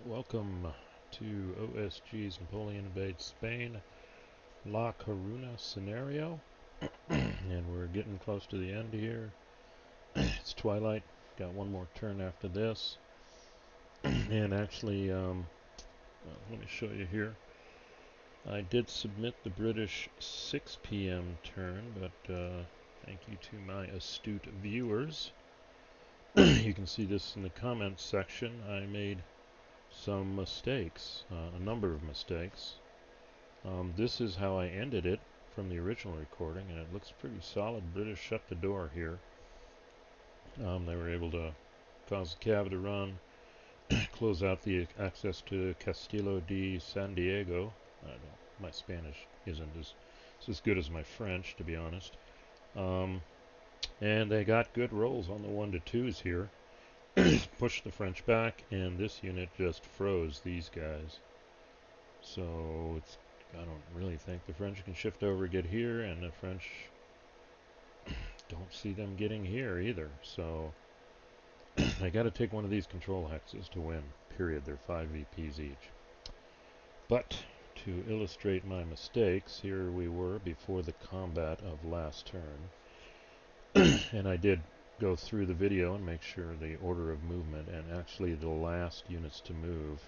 Welcome to OSG's Napoleon Invades Spain, La Coruna scenario. And we're getting close to the end here. It's twilight. Got one more turn after this. And actually, let me show you here. I did submit the British 6 p.m. turn, but thank you to my astute viewers. You can see this in the comments section. I made some mistakes, a number of mistakes. This is how I ended it from the original recording, and it looks pretty solid. British shut the door here. They were able to cause the cab to run, close out the access to Castillo de San Diego. My Spanish isn't as good as my French, to be honest. And they got good rolls on the 1-2s here. Pushed the French back, and this unit just froze these guys. So I don't really think the French can shift over, get here, and the French don't see them getting here either. So I got to take one of these control hexes to win, period. They're 5 VPs each. But to illustrate my mistakes, here we were before the combat of last turn. And I did go through the video and make sure the order of movement, and actually the last units to move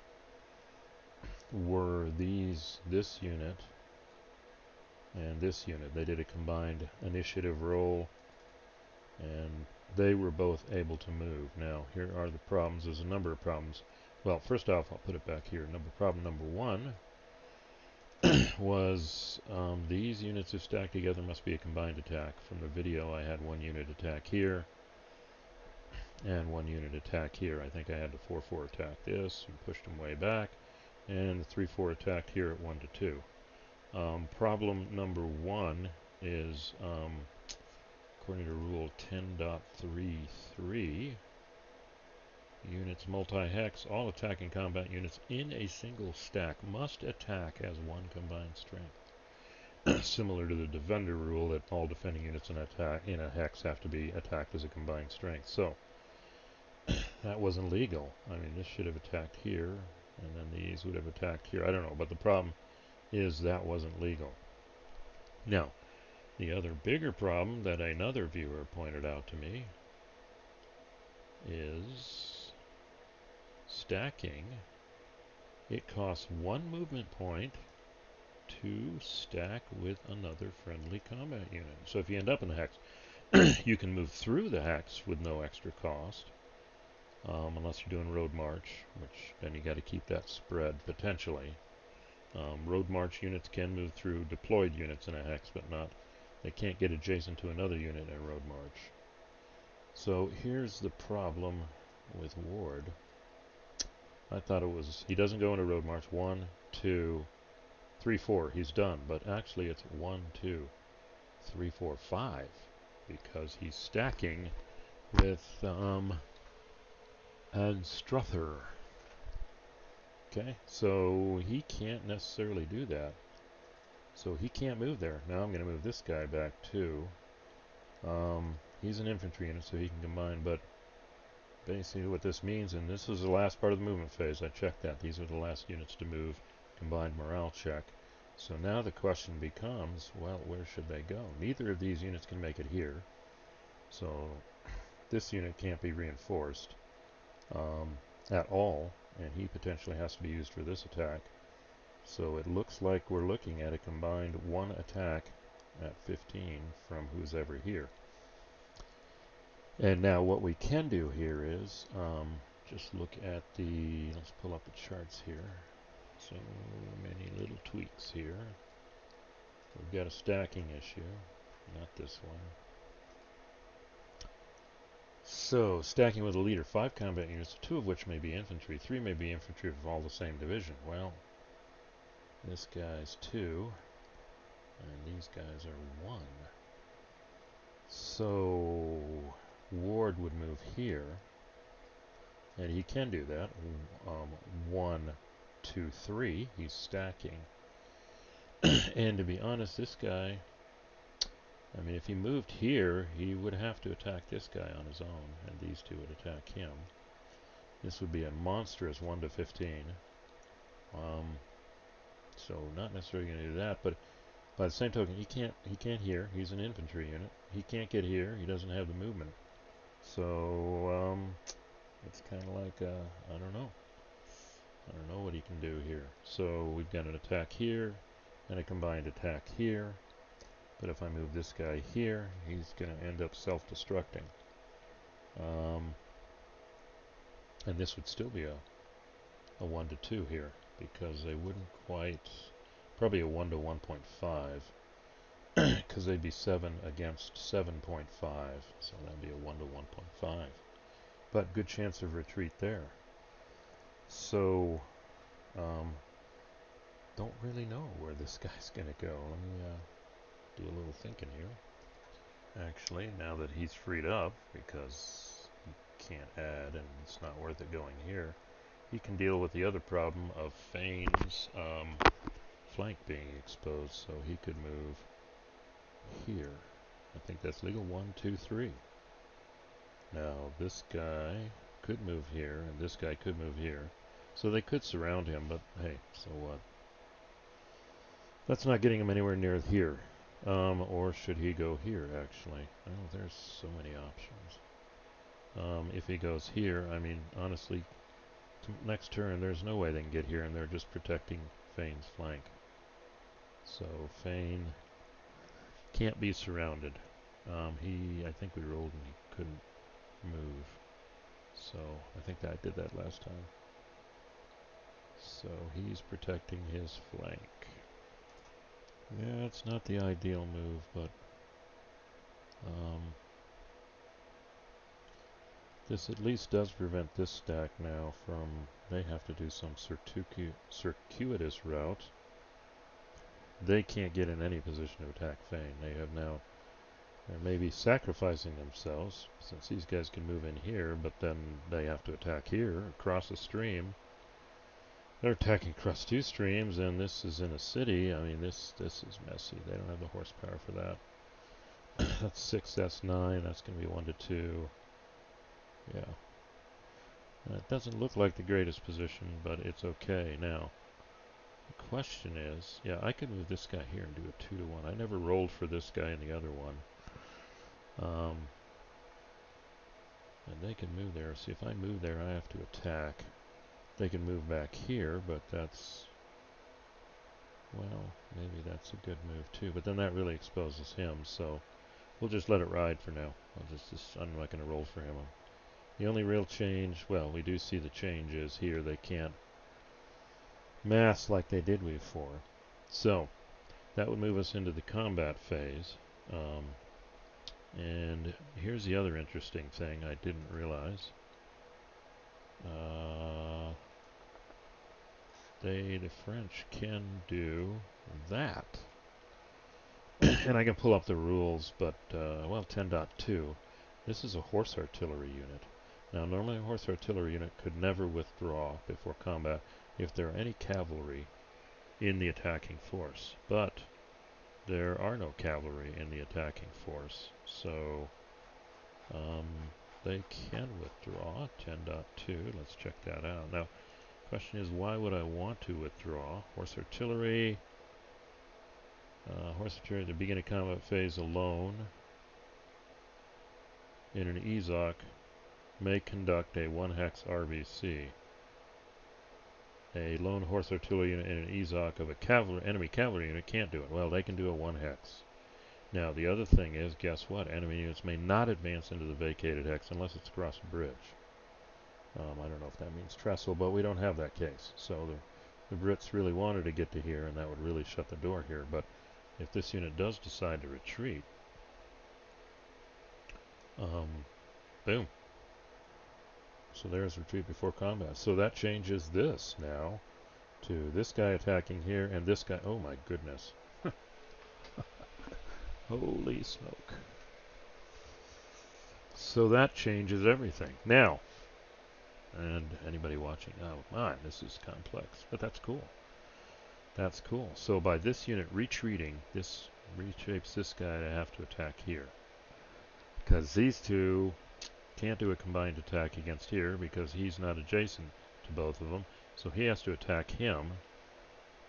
were this unit and this unit. They did a combined initiative roll, and they were both able to move. Now, here are the problems. There's a number of problems. Well, first off, I'll put it back here. Problem number one was these units, if stacked together, must be a combined attack. From the video, I had one unit attack here and one unit attack here. I think I had the 4-4 attack this and pushed them way back, and the 3-4 attacked here at 1-2. Problem number one is, according to rule 10.33, units multi-hex, all attacking combat units in a single stack must attack as one combined strength. Similar to the defender rule that all defending units in a hex have to be attacked as a combined strength. So that wasn't legal. I mean, this should have attacked here, and then these would have attacked here. I don't know, but the problem is that wasn't legal. Now, the other bigger problem that another viewer pointed out to me is stacking. It costs 1 movement point to stack with another friendly combat unit. So if you end up in the hex, you can move through the hex with no extra cost, unless you're doing road march, which then you got to keep that spread potentially. Road march units can move through deployed units in a hex, but they can't get adjacent to another unit in a road march. So here's the problem with Ward. I thought it was, he doesn't go into road march 1, 2, 3, 4, he's done, but actually it's 1, 2, 3, 4, 5, because he's stacking with Anstruther. Okay, so he can't necessarily do that. So he can't move there. Now I'm going to move this guy back too. He's an infantry unit, so he can combine, but basically what this means, and this is the last part of the movement phase, I checked that. These are the last units to move, combined morale check. So now the question becomes, well, where should they go? Neither of these units can make it here. So this unit can't be reinforced at all, and he potentially has to be used for this attack. So it looks like we're looking at a combined 1 attack at 15 from who's ever here. And now what we can do here is just look at let's pull up the charts here. So many little tweaks here. We've got a stacking issue, not this one. So, stacking with a leader, 5 combat units, 2 of which may be infantry, 3 may be infantry of all the same division. Well, this guy's 2, and these guys are 1. So, Ward would move here, and he can do that. 1, 2, 3, he's stacking. And to be honest, this guy, I mean, if he moved here, he would have to attack this guy on his own, and these two would attack him. This would be a monstrous 1 to 15. So not necessarily going to do that, but by the same token, he can't hear. He's an infantry unit. He can't get here. He doesn't have the movement. So it's kind of like I don't know. I don't know what he can do here. So we've got an attack here and a combined attack here. But if I move this guy here, he's going to end up self-destructing. And this would still be a 1 to 2 here, because they wouldn't quite, probably a 1 to 1.5, because they'd be 7 against 7.5, so that'd be a 1 to 1.5. But good chance of retreat there. So, don't really know where this guy's going to go. Let me do a little thinking here. Actually, now that he's freed up, because he can't add and it's not worth it going here, he can deal with the other problem of Fane's flank being exposed, so he could move here. I think that's legal. 1, 2, 3. Now this guy could move here, and this guy could move here. So they could surround him, but hey, so what? That's not getting him anywhere near here. Or should he go here, actually? Oh, there's so many options. If he goes here, I mean, honestly, next turn, there's no way they can get here, and they're just protecting Fane's flank. So Fane can't be surrounded. I think we rolled and he couldn't move. So I think that I did that last time. So he's protecting his flank. Yeah, it's not the ideal move, but this at least does prevent this stack now from, they have to do some circuitous route. They can't get in any position to attack Fane. They have now, they're maybe sacrificing themselves, since these guys can move in here, but then they have to attack here, across the stream. They're attacking across 2 streams, and this is in a city. I mean, this is messy. They don't have the horsepower for that. That's 6, that's 9, that's going to be 1 to 2. Yeah. It doesn't look like the greatest position, but it's okay. Now, the question is, yeah, I could move this guy here and do a 2 to 1. I never rolled for this guy and the other one. And they can move there. See, if I move there, I have to attack. They can move back here, but that's, well, maybe that's a good move too. But then that really exposes him, so we'll just let it ride for now. I'm not going to roll for him. The only real change, well, we do see the change is here they can't mass like they did before. So that would move us into the combat phase. And here's the other interesting thing I didn't realize. The French can do that. And I can pull up the rules, but, well, 10.2. This is a horse artillery unit. Now, normally a horse artillery unit could never withdraw before combat if there are any cavalry in the attacking force. But there are no cavalry in the attacking force, so they can withdraw. 10.2, let's check that out. Now, question is, why would I want to withdraw? Horse artillery, at the beginning of combat phase alone in an EZOC may conduct a 1-hex RBC. A lone horse artillery unit in an EZOC of a enemy cavalry unit can't do it. Well, they can do a 1-hex. Now, the other thing is, guess what? Enemy units may not advance into the vacated hex unless it's across a bridge. I don't know if that means trestle, but we don't have that case. So the Brits really wanted to get to here, and that would really shut the door here. But if this unit does decide to retreat, boom. So there's retreat before combat. So that changes this now to this guy attacking here and this guy. Oh my goodness. Holy smoke. So that changes everything. Now, and anybody watching, oh my, this is complex, but that's cool. That's cool. So by this unit retreating, this reshapes this guy to have to attack here. Because these two, can't do a combined attack against here because he's not adjacent to both of them. So he has to attack him,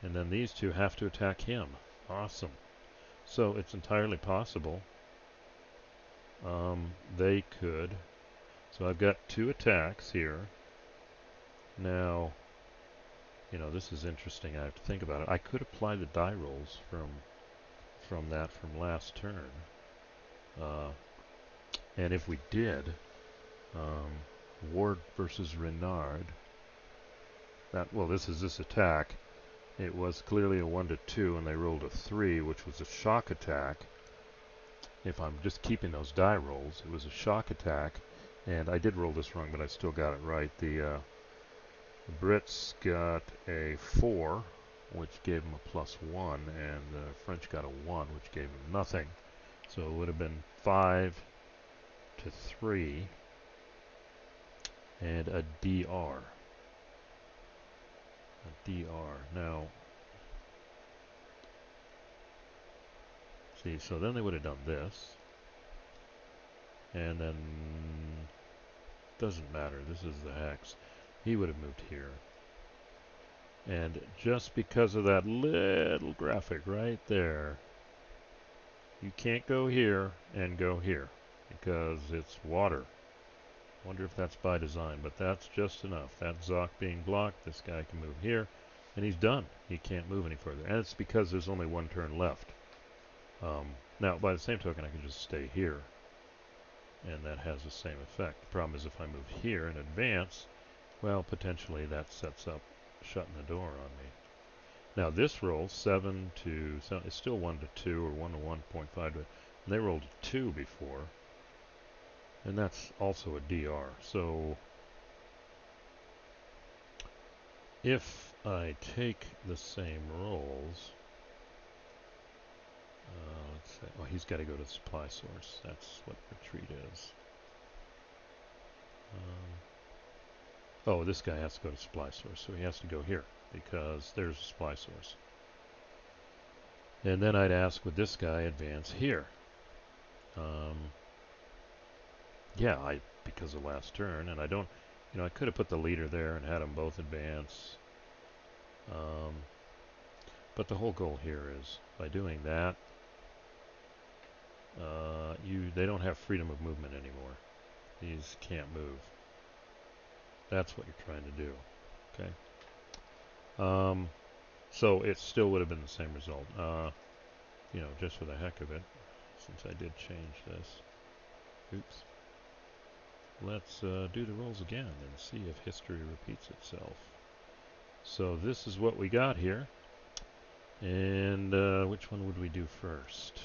and then these two have to attack him. Awesome. So it's entirely possible they could. So I've got 2 attacks here. Now, you know, this is interesting. I have to think about it. I could apply the die rolls from last turn. And if we did, Ward versus Renard, this is this attack. It was clearly a 1 to 2, and they rolled a 3, which was a shock attack. If I'm just keeping those die rolls, it was a shock attack, and I did roll this wrong, but I still got it right. The Brits got a 4, which gave them a +1, and the French got a 1, which gave them nothing. So it would have been 5 to 3, and a DR. A DR. Now, see, so then they would have done this, and then doesn't matter. This is the hex. He would have moved here. And just because of that little graphic right there, you can't go here and go here because it's water. Wonder if that's by design, but that's just enough. That Zoc being blocked, this guy can move here, and he's done. He can't move any further, and it's because there's only 1 turn left. Now, by the same token, I can just stay here, and that has the same effect. The problem is if I move here and advance, well, potentially that sets up shutting the door on me. Now this roll, 7 to, it's still 1 to 2, or 1 to 1.5 to, and they rolled a 2 before, and that's also a DR. So if I take the same rolls, let's say, oh, he's got to go to the supply source. That's what retreat is. Oh, this guy has to go to supply source, so he has to go here because there's a supply source. And then I'd ask, would this guy advance here? Yeah, because of last turn, and I don't, you know, I could have put the leader there and had them both advance. But the whole goal here is, by doing that, they don't have freedom of movement anymore. These can't move. That's what you're trying to do. Okay. So it still would have been the same result. You know, just for the heck of it, since I did change this. Oops. Let's do the rolls again and see if history repeats itself. So this is what we got here. And which one would we do first?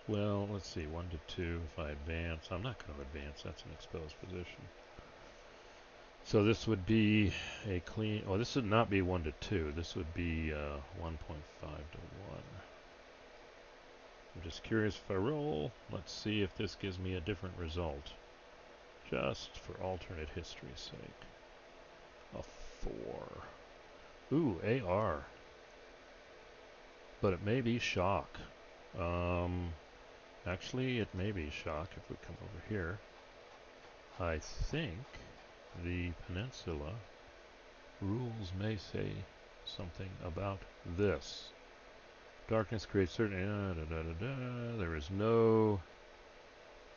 Well, let's see, 1 to 2. If I advance, I'm not going to advance. That's an exposed position. So this would be a clean. Oh, this would not be 1 to 2. This would be 1.5 to 1. I'm just curious if I roll. Let's see if this gives me a different result. Just for alternate history's sake. A 4. Ooh, AR. But it may be shock. Actually, it may be shock if we come over here. I think the peninsula rules may say something about this. Darkness creates certain... There is no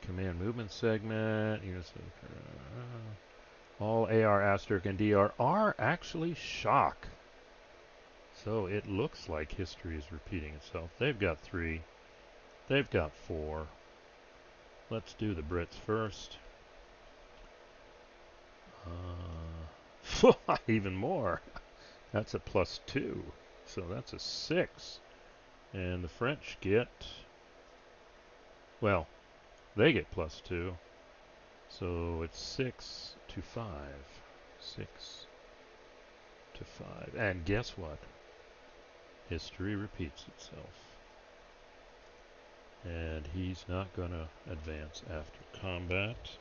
command movement segment. All AR, asterisk, and DR are actually shock. So it looks like history is repeating itself. They've got 3. They've got 4. Let's do the Brits first. Even more. That's a +2. So that's a 6. And the French get, well, they get +2. So it's 6 to 5. 6 to 5. And guess what? History repeats itself. And he's not going to advance after combat.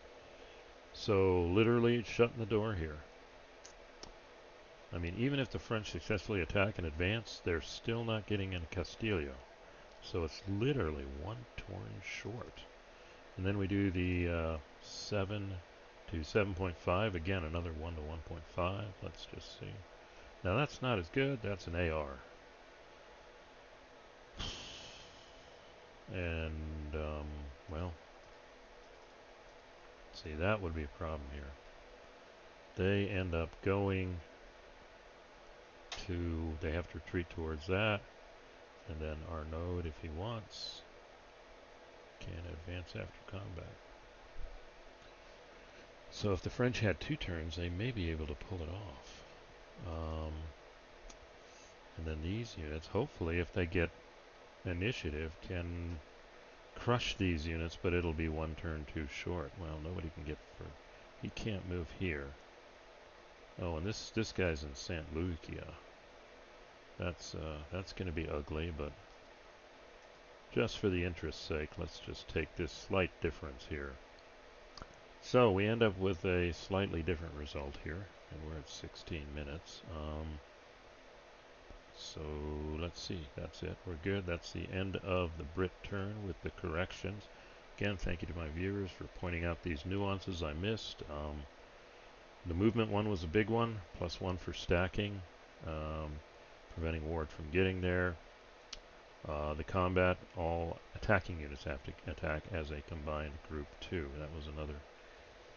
So literally shutting the door here. I mean, even if the French successfully attack and advance, they're still not getting into Castillo. So it's literally one turn short. And then we do the 7 to 7.5. Again, another 1 to 1.5. Let's just see. Now that's not as good. That's an AR. And, well, see, that would be a problem here. They end up going to, they have to retreat towards that. And then our node, if he wants, can advance after combat. So if the French had 2 turns, they may be able to pull it off. And then these units, hopefully, if they get initiative, can crush these units, but it'll be 1 turn too short. Well, nobody can get for... He can't move here. Oh, and this guy's in St. Lucia. That's going to be ugly, but just for the interest's sake, let's just take this slight difference here. So we end up with a slightly different result here, and we're at 16 minutes. So let's see, that's it, we're good. That's the end of the Brit turn with the corrections. Again, thank you to my viewers for pointing out these nuances I missed. The movement one was a big one, +1 for stacking, preventing Ward from getting there. The combat, all attacking units have to attack as a combined group too. That was another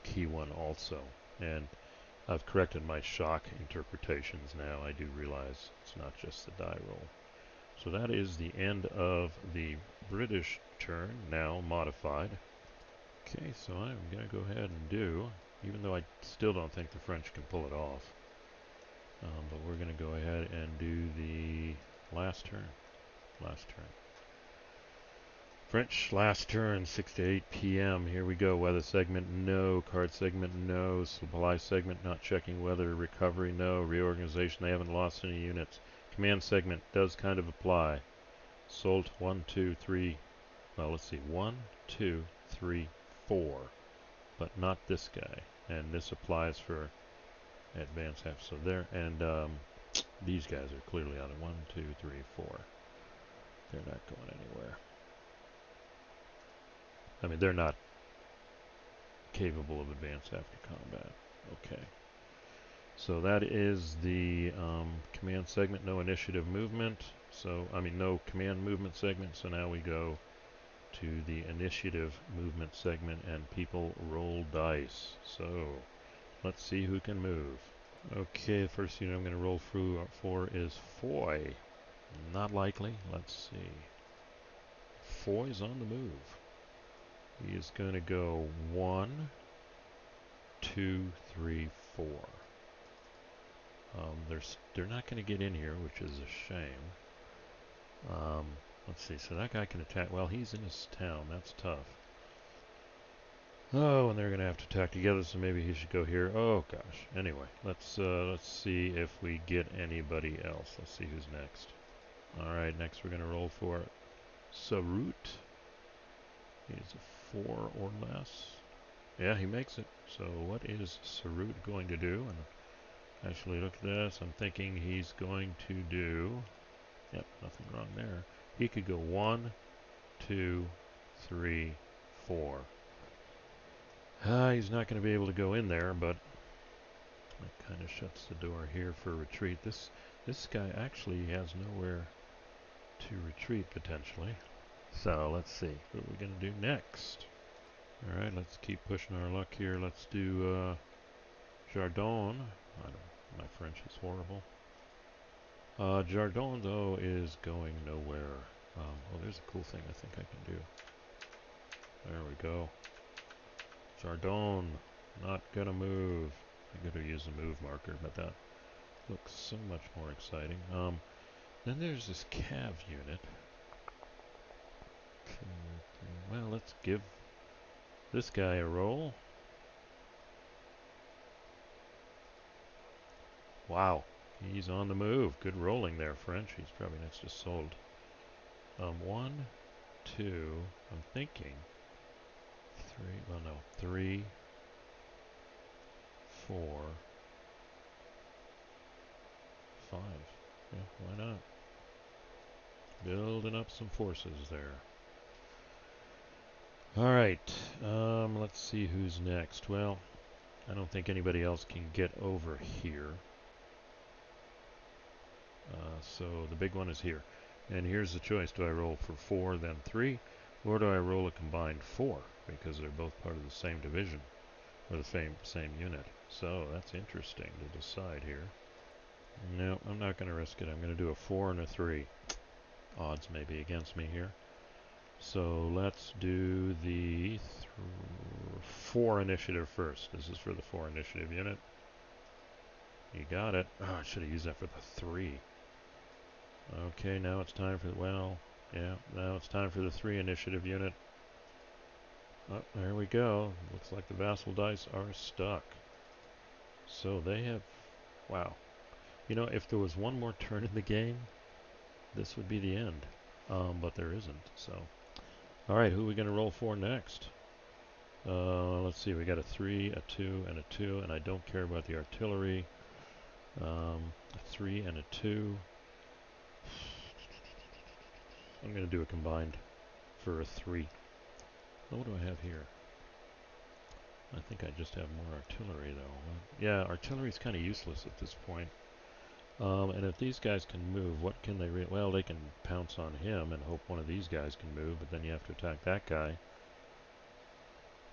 key one also. And I've corrected my shock interpretations now. I do realize it's not just the die roll. So that is the end of the British turn, now modified. Okay, so I'm going to go ahead and do, even though I still don't think the French can pull it off, but we're going to go ahead and do the last turn. French last turn, 6 to 8 p.m. Here we go. Weather segment, no. Card segment, no. Supply segment, not checking weather. Recovery, no. Reorganization, they haven't lost any units. Command segment does kind of apply. Sold 1, 2, 3. Well, let's see. 1, 2, 3, 4. But not this guy. And this applies for advance half. So there. And these guys are clearly out of 1, 2, 3, 4. They're not going anywhere. I mean, they're not capable of advance after combat. Okay. So that is the command segment, no initiative movement. So, I mean, no command movement segment. So now we go to the initiative movement segment and people roll dice. So, let's see who can move. Okay, the first unit I'm going to roll through for is Foy. Not likely. Let's see. Foy's on the move. He is going to go 1, 2, 3, 4. They're not going to get in here, which is a shame. Let's see. So that guy can attack. Well, he's in his town. That's tough. Oh, and they're going to have to attack together. So maybe he should go here. Oh gosh. Anyway, let's see if we get anybody else. Let's see who's next. All right. Next, we're going to roll for Sarut. He's a 4 or less. Yeah, he makes it. So what is Sarut going to do? And actually, look at this. I'm thinking he's going to do... Yep, nothing wrong there. He could go 1, 2, 3, 4. He's not going to be able to go in there, but that kind of shuts the door here for retreat. This guy actually has nowhere to retreat, potentially. So, let's see. What are we going to do next? Alright, let's keep pushing our luck here. Let's do Jardin. My French is horrible. Jardin, though, is going nowhere. Oh, there's a cool thing I think I can do. There we go. Jardin, not gonna move. I'm gonna use a move marker, but that looks so much more exciting. Then there's this Cav unit. Well, let's give this guy a roll. Wow, he's on the move. Good rolling there, French. He's probably next to sold. 1, 2, I'm thinking 3, well no, 3, 4, 5. Yeah, why not? Building up some forces there. Alright, let's see who's next. Well, I don't think anybody else can get over here. So the big one is here. And here's the choice. Do I roll for 4, then 3? Or do I roll a combined 4? Because they're both part of the same division. Or the same unit. So that's interesting to decide here. No, I'm not going to risk it. I'm going to do a 4 and a 3. Odds may be against me here. So let's do the 4 initiative first. This is for the 4 initiative unit. You got it. Oh, I should have used that for the 3. Okay, now it's time for now it's time for the 3 initiative unit. Oh, there we go. Looks like the vassal dice are stuck. So they have, wow. You know, if there was one more turn in the game, this would be the end. But there isn't, so. Alright, who are we going to roll for next? Let's see, we got a 3, a 2, and a 2, and I don't care about the artillery. A 3 and a 2. I'm going to do a combined for a 3. What do I have here? I think I just have more artillery, though. Yeah, artillery's kind of useless at this point. And if these guys can move, what can they... well, they can pounce on him and hope one of these guys can move, but then you have to attack that guy.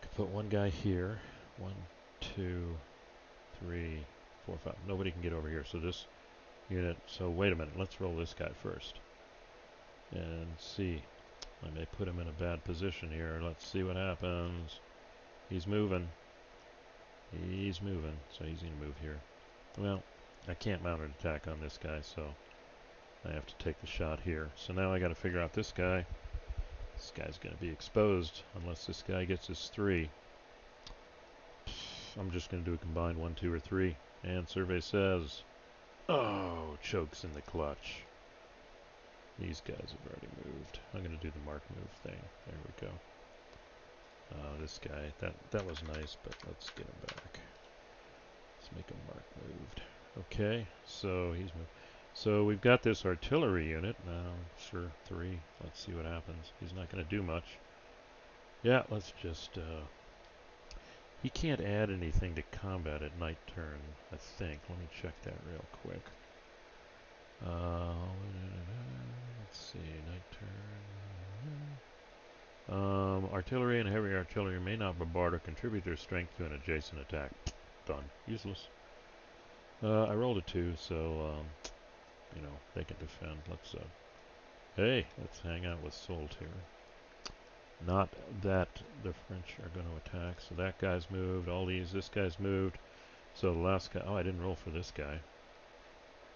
Could put one guy here. 1, 2, 3, 4, 5. Nobody can get over here, so this unit... So, wait a minute. Let's roll this guy first. And see. I may put him in a bad position here. Let's see what happens. He's moving. He's moving, so he's going to move here. Well, I can't mount an attack on this guy, so I have to take the shot here. So now I got to figure out this guy. This guy's going to be exposed unless this guy gets his 3. I'm just going to do a combined 1, 2, or 3. And survey says, oh, chokes in the clutch. These guys have already moved. I'm going to do the mark move thing. There we go. This guy, that was nice, but let's get him back. Let's make him mark moved. Okay, so he's moved. So we've got this artillery unit. Now, sure, 3. Let's see what happens. He's not going to do much. Yeah, let's just... he can't add anything to combat at night turn, I think. Let me check that real quick. Let's see, night turn. Artillery and heavy artillery may not bombard or contribute their strength to an adjacent attack. Done. Useless. I rolled a 2, so, you know, they can defend. Let's, hey, let's hang out with Soult here. Not that the French are going to attack. So that guy's moved. All these, this guy's moved. So the last guy, oh, I didn't roll for this guy.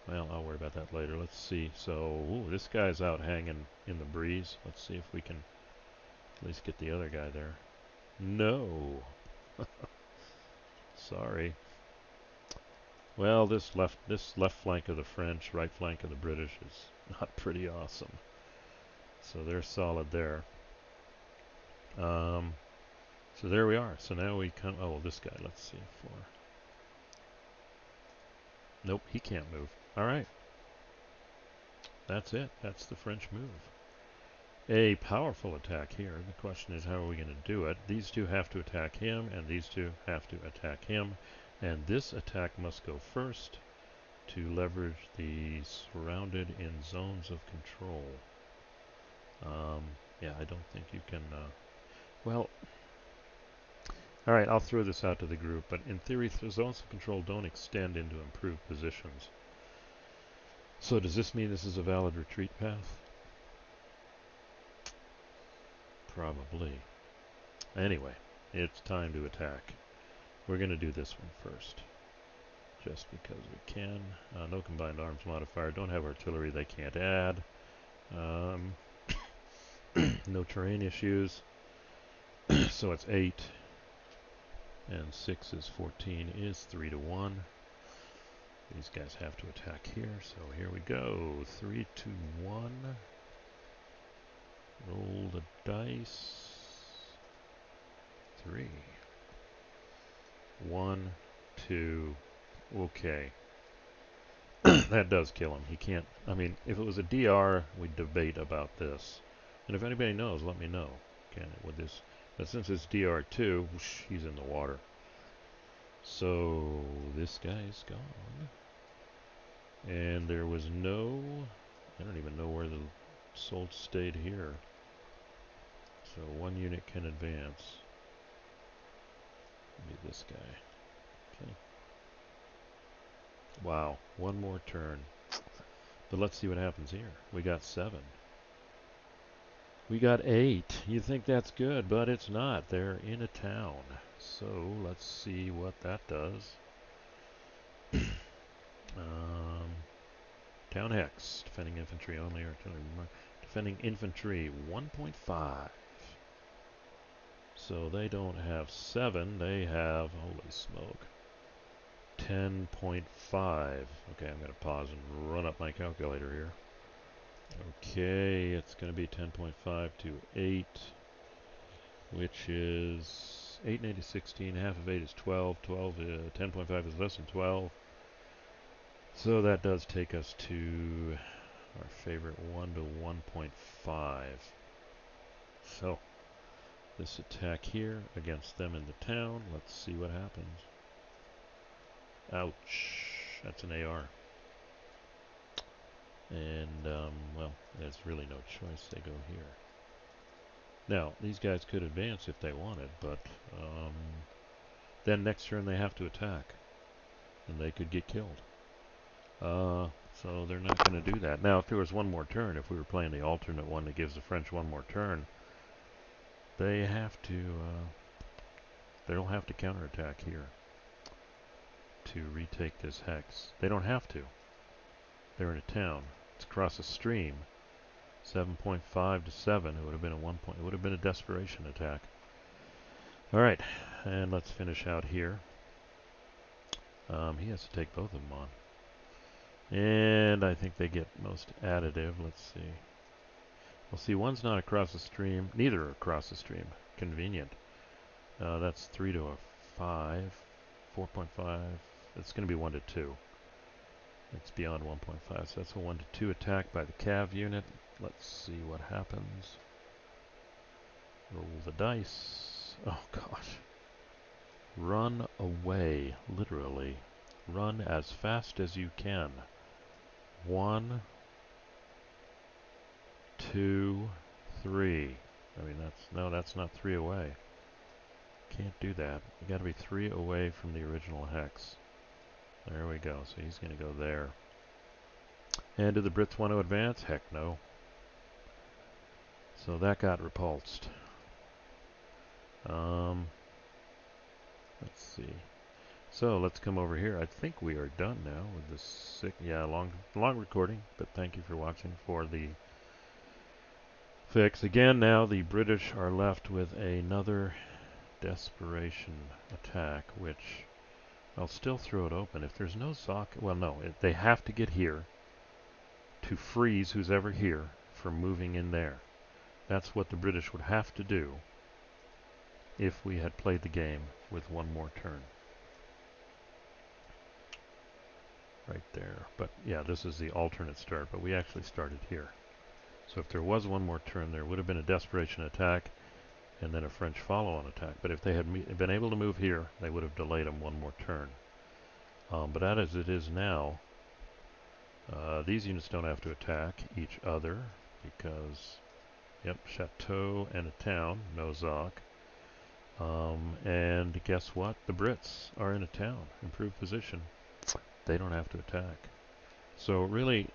Well, I'll worry about that later. Let's see. So, ooh, this guy's out hanging in the breeze. Let's see if we can at least get the other guy there. No. Sorry. Well, this left flank of the French, right flank of the British is not pretty awesome. So they're solid there. So there we are. So now we come... oh, this guy. Let's see. 4. Nope, he can't move. All right. That's it. That's the French move. A powerful attack here. The question is, how are we going to do it? These two have to attack him, and these two have to attack him. And this attack must go first to leverage the surrounded in zones of control. Yeah, I don't think you can... well... Alright, I'll throw this out to the group, but in theory, zones of control don't extend into improved positions. So does this mean this is a valid retreat path? Probably. Anyway, it's time to attack. We're going to do this one first. Just because we can. No combined arms modifier. Don't have artillery they can't add. No terrain issues. So it's 8. And 6 is 14 is 3 to 1. These guys have to attack here, so here we go. 3 to 1. Roll the dice. 3. 1, 2. Okay. That does kill him. He can't, I mean, if it was a DR, we'd debate about this. And if anybody knows, let me know. Can it with this? But since it's DR2, whoosh, he's in the water. So this guy's gone. And there was no, I don't even know where the Solt stayed here. So one unit can advance. Maybe this guy. Okay. Wow, one more turn. But let's see what happens here. We got 7. We got 8. You think that's good, but it's not. They're in a town. So let's see what that does. Town hex. Defending infantry only. Artillery. Defending infantry 1.5. So they don't have 7. They have, holy smoke, 10.5. Okay, I'm going to pause and run up my calculator here. Okay, it's going to be 10.5 to 8, which is 8 and 8 is 16. Half of 8 is 12. 10.5 is less than 12. So that does take us to our favorite 1 to 1.5. So this attack here against them in the town. Let's see what happens. Ouch. That's an AR. And, well, there's really no choice. They go here. Now, these guys could advance if they wanted, but then next turn they have to attack. And they could get killed. So they're not going to do that. Now, if there was one more turn, if we were playing the alternate one that gives the French one more turn, they have to, they don't have to counterattack here to retake this hex. They don't have to. They're in a town. It's across a stream. 7.5 to 7. It would have been a 1 point. It would have been a desperation attack. All right, and let's finish out here. He has to take both of them on, and I think they get most additive. Let's see. Well, see, one's not across the stream. Neither are across the stream. Convenient. That's 3 to a 5. 4.5. It's going to be 1 to 2. It's beyond 1.5, so that's a 1 to 2 attack by the cav unit. Let's see what happens. Roll the dice. Oh gosh. Run away, literally. Run as fast as you can. 1, 2, 3. I mean, that's not 3 away. Can't do that. You gotta be 3 away from the original hex. There we go. So he's gonna go there. And do the Brits want to advance? Heck no. So that got repulsed. Let's see. So let's come over here. I think we are done now with this long recording, but thank you for watching for the fix. Again, now the British are left with another desperation attack, which I'll still throw it open. If there's no socket, well, no, they have to get here to freeze who's ever here from moving in there. That's what the British would have to do if we had played the game with one more turn. Right there. But yeah, this is the alternate start, but we actually started here. So if there was one more turn, there would have been a desperation attack and then a French follow-on attack. But if they had been able to move here, they would have delayed them one more turn. But as it is now, these units don't have to attack each other because, yep, chateau and a town, no Zoc. And guess what? The Brits are in a town, improved position. They don't have to attack. So really,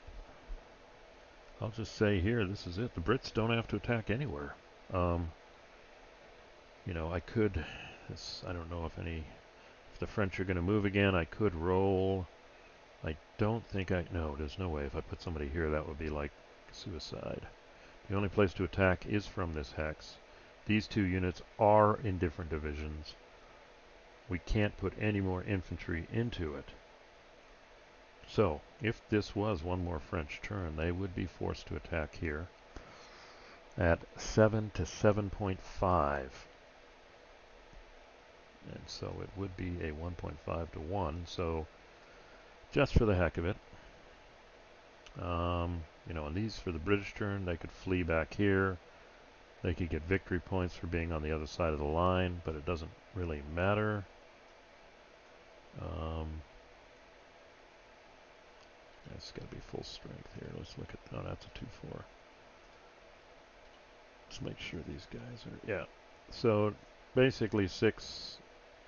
I'll just say here, this is it. The Brits don't have to attack anywhere. You know, I could, I don't know if the French are going to move again, I could roll. I don't think no, there's no way. If I put somebody here, that would be like suicide. The only place to attack is from this hex. These two units are in different divisions. We can't put any more infantry into it. So, if this was one more French turn, they would be forced to attack here at 7 to 7.5. And so it would be a 1.5 to 1. So, just for the heck of it, You know, and these for the British turn, they could flee back here. They could get victory points for being on the other side of the line, but it doesn't really matter. That's got to be full strength here. Let's look at, oh, that's a 2-4. Let's make sure these guys are, yeah. So basically 6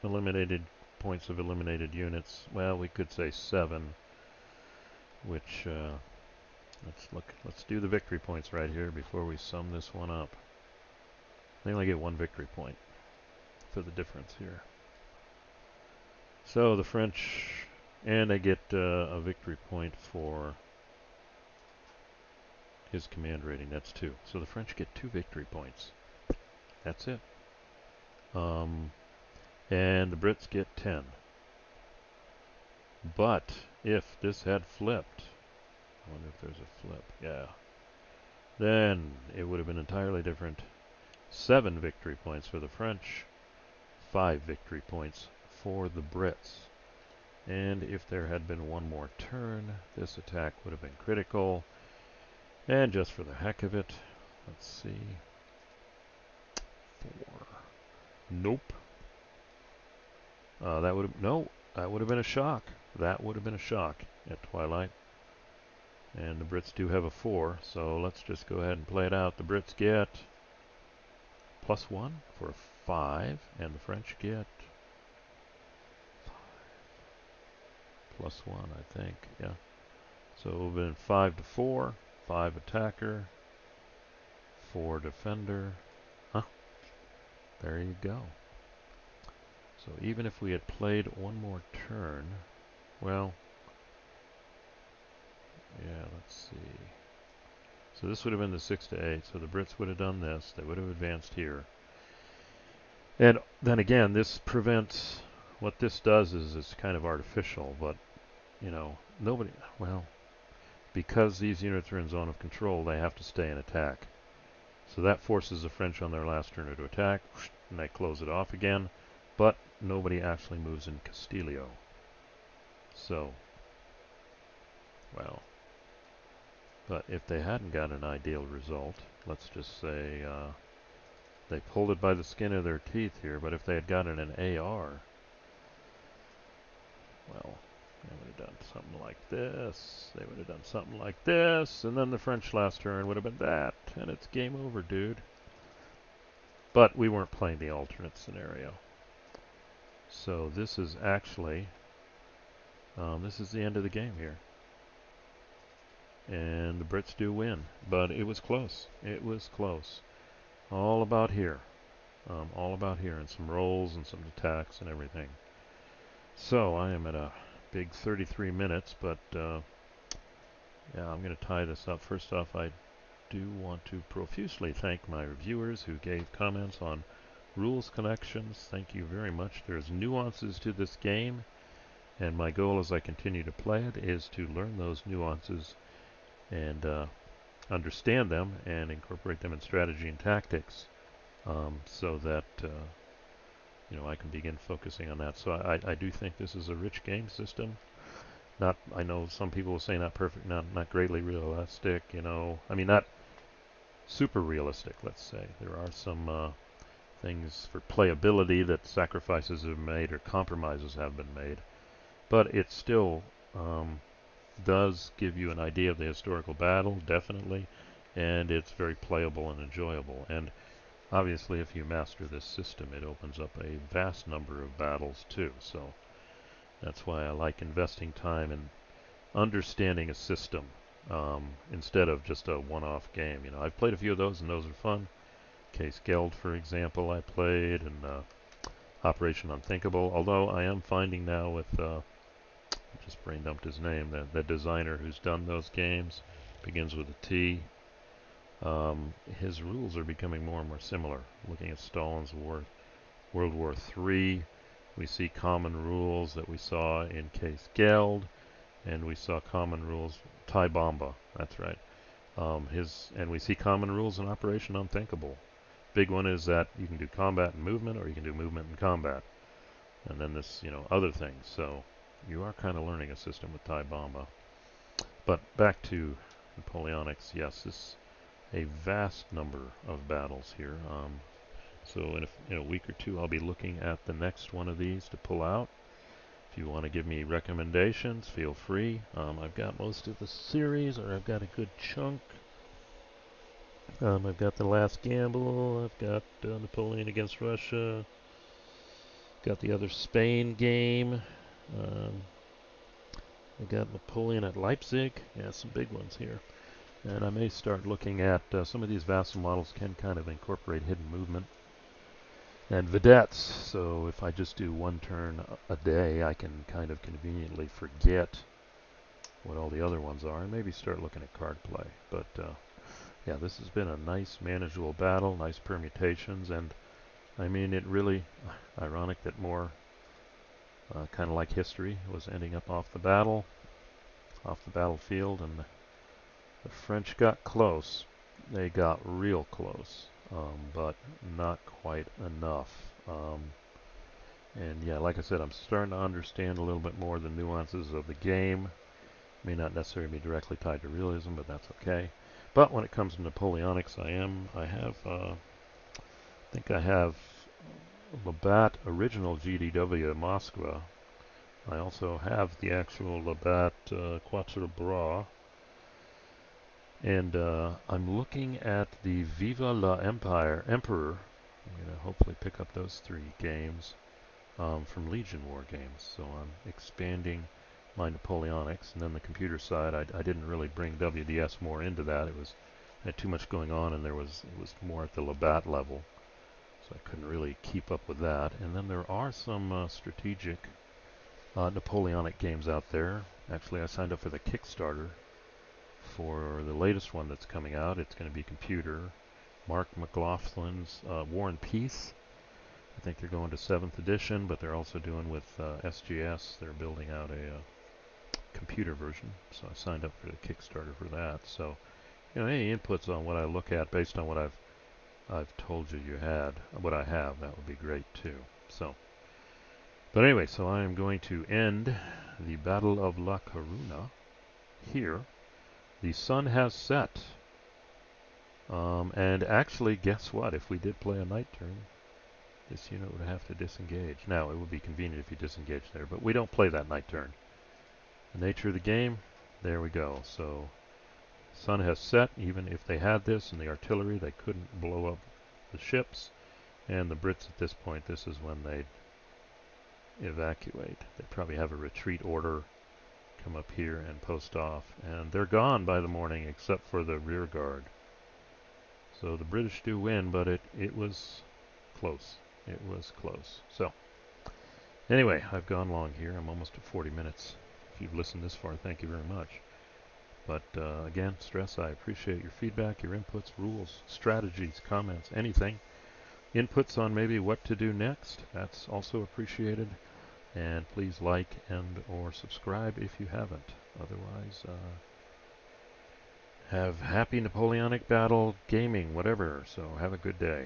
eliminated points of eliminated units. Well, we could say 7, which, let's do the victory points right here before we sum this one up. They only get 1 victory point for the difference here. So the French, and they get a victory point for his command rating. That's 2. So the French get 2 victory points. That's it. And the Brits get 10. But if this had flipped, I wonder if there's a flip. Yeah. Then it would have been entirely different. 7 victory points for the French, 5 victory points for the Brits. And if there had been one more turn, this attack would have been critical. And just for the heck of it, let's see. 4. Nope. That would have been a shock. That would have been a shock at Twilight. And the Brits do have a 4, so let's just go ahead and play it out. The Brits get +1 for 5, and the French get 5 +1, I think. Yeah. So it would have been 5 to 4, 5 attacker, 4 defender. Huh? There you go. So even if we had played one more turn, well, yeah, let's see. So this would have been the 6 to 8. So the Brits would have done this. They would have advanced here. And then again, this prevents, what this does is it's kind of artificial, but, you know, nobody, well, because these units are in zone of control, they have to stay in attack. So that forces the French on their last turn to attack, and they close it off again, but nobody actually moves in Castillo. So, well, but if they hadn't got an ideal result, let's just say they pulled it by the skin of their teeth here, but if they had gotten an AR, well, they would have done something like this, they would have done something like this, and then the French last turn would have been that, and it's game over, dude. But we weren't playing the alternate scenario. So this is actually, this is the end of the game here. And the Brits do win, but it was close. It was close. All about here. All about here, and some rolls and some attacks and everything. So I am at a big 33 minutes, but yeah, I'm going to tie this up. First off, I do want to profusely thank my reviewers who gave comments on rules connections. Thank you very much. There's nuances to this game, and my goal as I continue to play it is to learn those nuances and understand them and incorporate them in strategy and tactics, so that you know, I can begin focusing on that. So I do think this is a rich game system. Not, I know some people will say not perfect, not greatly realistic. You know, I mean, not super realistic. Let's say there are some things for playability that sacrifices have been made or compromises have been made, but it still does give you an idea of the historical battle, definitely, and it's very playable and enjoyable. And obviously, if you master this system, it opens up a vast number of battles too. So that's why I like investing time in understanding a system instead of just a one-off game. You know, I've played a few of those, and those are fun. Case Geld, for example, I played, and Operation Unthinkable. Although I am finding now with I just brain dumped his name, the designer who's done those games, begins with a T. His rules are becoming more and more similar. Looking at Stalin's World War III, we see common rules that we saw in Case Geld, and we saw common rules, Tai Bomba, that's right. And we see common rules in Operation Unthinkable. Big one is that you can do combat and movement, or you can do movement and combat. And then this, you know, other things. So you are kind of learning a system with Tai Bomba. But back to Napoleonics. Yes, this a vast number of battles here. So in a week or two, I'll be looking at the next one of these to pull out. If you want to give me recommendations, feel free. I've got most of the series, or I've got a good chunk. I've got The Last Gamble. I've got Napoleon against Russia. Got the other Spain game. I got Napoleon at Leipzig. Yeah, some big ones here. And I may start looking at some of these vassal models can kind of incorporate hidden movement and vedettes. So if I just do one turn a day, I can kind of conveniently forget what all the other ones are and maybe start looking at card play. But yeah, this has been a nice manageable battle, nice permutations, and I mean it really ironic that more kind of like history was ending up off the battlefield, and the French got close. They got real close, but not quite enough. And yeah, like I said, I'm starting to understand a little bit more the nuances of the game. May not necessarily be directly tied to realism, but that's okay. But when it comes to Napoleonics, I think I have Labatt original GDW Moskva. I also have the actual Labatt Quatre Bras. And I'm looking at the Viva la Emperor. I'm going to hopefully pick up those 3 games from Legion War games. So I'm expanding my Napoleonics. And then the computer side, I didn't really bring WDS more into that. I had too much going on, and it was more at the Labatt level. So I couldn't really keep up with that. And then there are some strategic Napoleonic games out there. Actually, I signed up for the Kickstarter for the latest one that's coming out. It's going to be computer. Mark McLaughlin's War and Peace. I think they're going to 7th edition, but they're also doing with SGS. They're building out a computer version. So I signed up for the Kickstarter for that. So, any inputs on what I look at based on what I've told you what I have, that would be great too. So, but anyway, so I am going to end the Battle of La Coruna here. The sun has set. And actually, guess what? If we did play a night turn, this unit would have to disengage. Now, it would be convenient if you disengage there, but we don't play that night turn. The nature of the game, there we go. So, sun has set. Even if they had this and the artillery, they couldn't blow up the ships. And the Brits at this point, this is when they'd evacuate. They'd probably have a retreat order, come up here and post off. And they're gone by the morning except for the rear guard. So the British do win, but it was close. It was close. So, anyway, I've gone long here. I'm almost at 40 minutes. If you've listened this far, thank you very much. But again, stress, I appreciate your feedback, your inputs, rules, strategies, comments, anything. Inputs on maybe what to do next, that's also appreciated. And please like and or subscribe if you haven't. Otherwise, have happy Napoleonic battle gaming, whatever. So have a good day.